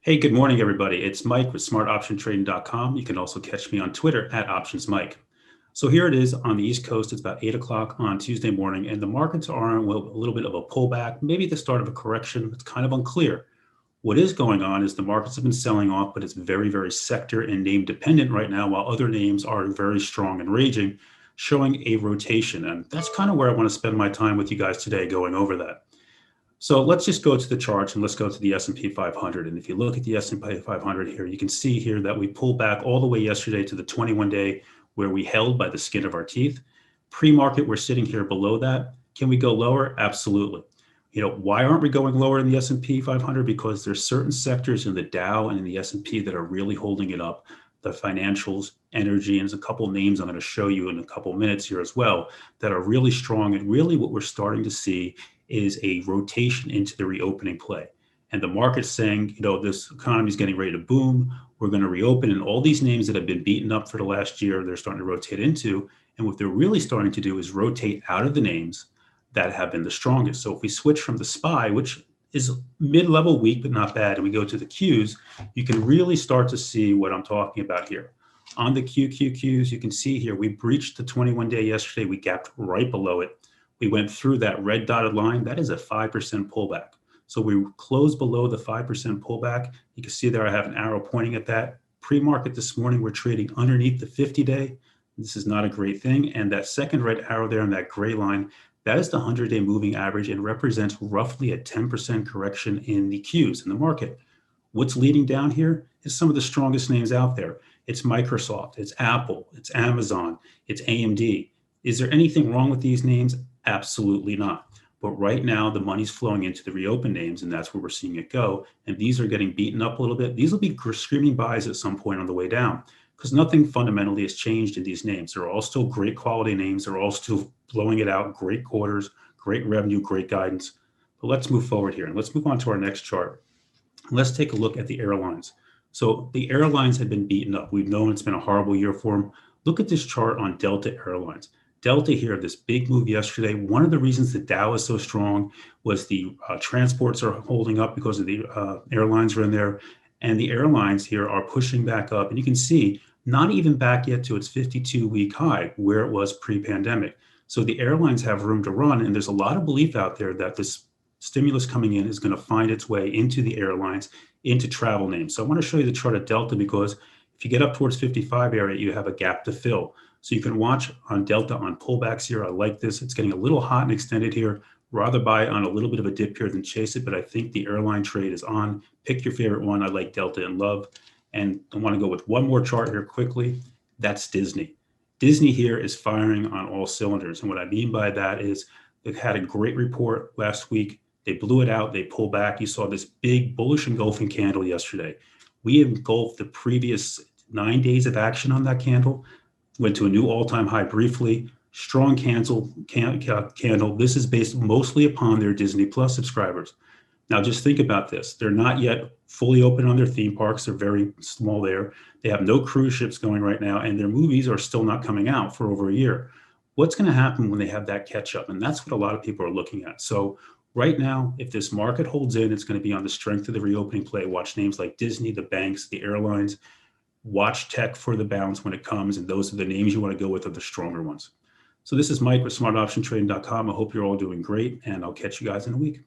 Hey, good morning, everybody. It's Mike with smartoptiontrading.com. You can also catch me on Twitter at OptionsMike. So here it is on the East Coast. It's about 8 o'clock on Tuesday morning, and the markets are on a little bit of a pullback, maybe the start of a correction. It's kind of unclear. What is going on is the markets have been selling off, but it's very, very sector and name dependent right now, while other names are very strong and raging, showing a rotation. And that's kind of where I want to spend my time with you guys today, going over that. So let's just go to the charts and let's go to the S&P 500. And if you look at the S&P 500 here, you can see here that we pulled back all the way yesterday to the 21-day where we held by the skin of our teeth. Pre-market, we're sitting here below that. Can we go lower? Absolutely. Why aren't we going lower in the S&P 500? Because there's certain sectors in the Dow and in the S&P that are really holding it up. The financials, energy, and there's a couple of names I'm going to show you in a couple of minutes here as well that are really strong. And really what we're starting to see is a rotation into the reopening play. And the market's saying, this economy is getting ready to boom. We're going to reopen. And all these names that have been beaten up for the last year, they're starting to rotate into. And what they're really starting to do is rotate out of the names that have been the strongest. So if we switch from the SPY, which is mid-level weak, but not bad, and we go to the Qs, you can really start to see what I'm talking about here. On the QQQs, you can see here, we breached the 21-day yesterday. We gapped right below it. We went through that red dotted line. That is a 5% pullback. So we closed below the 5% pullback. You can see there I have an arrow pointing at that. Pre-market this morning, we're trading underneath the 50-day. This is not a great thing. And that second red arrow there on that gray line, that is the 100-day moving average and represents roughly a 10% correction in the Qs in the market. What's leading down here is some of the strongest names out there. It's Microsoft, it's Apple, it's Amazon, it's AMD. Is there anything wrong with these names? Absolutely not. But right now, the money's flowing into the reopen names, and that's where we're seeing it go. And these are getting beaten up a little bit. These will be screaming buys at some point on the way down because nothing fundamentally has changed in these names. They're all still great quality names. They're all still blowing it out, great quarters, great revenue, great guidance. But let's move forward here, and let's move on to our next chart. Let's take a look at the airlines. So the airlines have been beaten up. We've known it's been a horrible year for them. Look at this chart on Delta Airlines. Delta here, this big move yesterday. One of the reasons the Dow is so strong was the transports are holding up because of the airlines are in there. And the airlines here are pushing back up. And you can see not even back yet to its 52-week high where it was pre-pandemic. So the airlines have room to run. And there's a lot of belief out there that this stimulus coming in is going to find its way into the airlines, into travel names. So I want to show you the chart of Delta because if you get up towards 55 area, you have a gap to fill. So you can watch on Delta on pullbacks here. I like this. It's getting a little hot and extended here. Rather buy on a little bit of a dip here than chase it, but I think the airline trade is on. Pick your favorite one. I like Delta and Love. And I want to go with one more chart here quickly. That's Disney. Disney here is firing on all cylinders. And what I mean by that is they've had a great report last week. They blew it out. They pulled back. You saw this big bullish engulfing candle yesterday. We engulfed the previous 9 days of action on that candle. Went to a new all-time high briefly, strong candle. This is based mostly upon their Disney Plus subscribers. Now, just think about this. They're not yet fully open on their theme parks. They're very small there. They have no cruise ships going right now, and their movies are still not coming out for over a year. What's going to happen when they have that catch up? And that's what a lot of people are looking at. So right now, if this market holds in, it's going to be on the strength of the reopening play. Watch names like Disney, the banks, the airlines. Watch tech for the bounce when it comes, and those are the names you want to go with are the stronger ones. So this is Mike with smartoptiontrading.com. I hope you're all doing great, and I'll catch you guys in a week.